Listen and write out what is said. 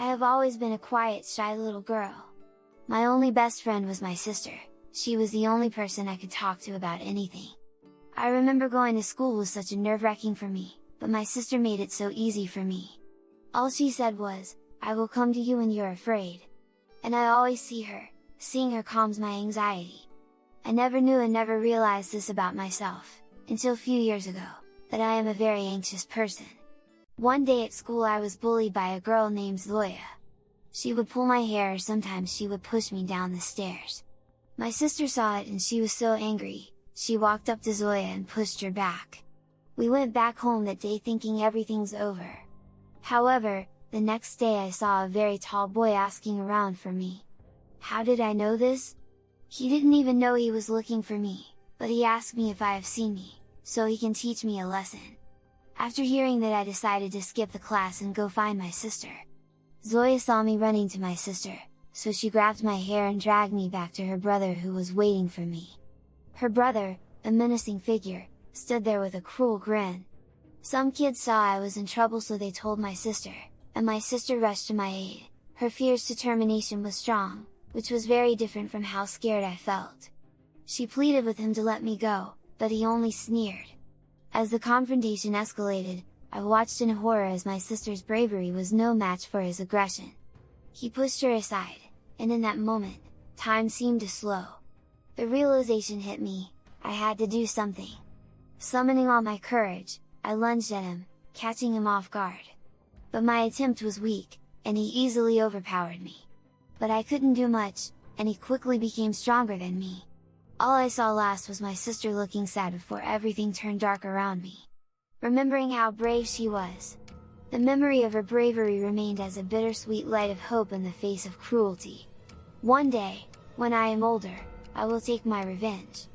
I have always been a quiet, shy little girl. My only best friend was my sister. She was the only person I could talk to about anything. I remember going to school was such a nerve-wracking for me, but my sister made it so easy for me. All she said was, "I will come to you when you're afraid." And I always see her, seeing her calms my anxiety. I never knew and never realized this about myself, until a few years ago, that I am a very anxious person. One day at school I was bullied by a girl named Zoya. She would pull my hair or sometimes she would push me down the stairs. My sister saw it and she was so angry, she walked up to Zoya and pushed her back. We went back home that day thinking everything's over. However, the next day I saw a very tall boy asking around for me. How did I know this? He didn't even know he was looking for me, but he asked me if I have seen me, so he can teach me a lesson. After hearing that I decided to skip the class and go find my sister. Zoya saw me running to my sister, so she grabbed my hair and dragged me back to her brother who was waiting for me. Her brother, a menacing figure, stood there with a cruel grin. Some kids saw I was in trouble so they told my sister, and my sister rushed to my aid. Her fierce determination was strong, which was very different from how scared I felt. She pleaded with him to let me go, but he only sneered. As the confrontation escalated, I watched in horror as my sister's bravery was no match for his aggression. He pushed her aside, and in that moment, time seemed to slow. The realization hit me, I had to do something. Summoning all my courage, I lunged at him, catching him off guard. But my attempt was weak, and he easily overpowered me. But I couldn't do much, and he quickly became stronger than me. All I saw last was my sister looking sad before everything turned dark around me. Remembering how brave she was. The memory of her bravery remained as a bittersweet light of hope in the face of cruelty. One day, when I am older, I will take my revenge.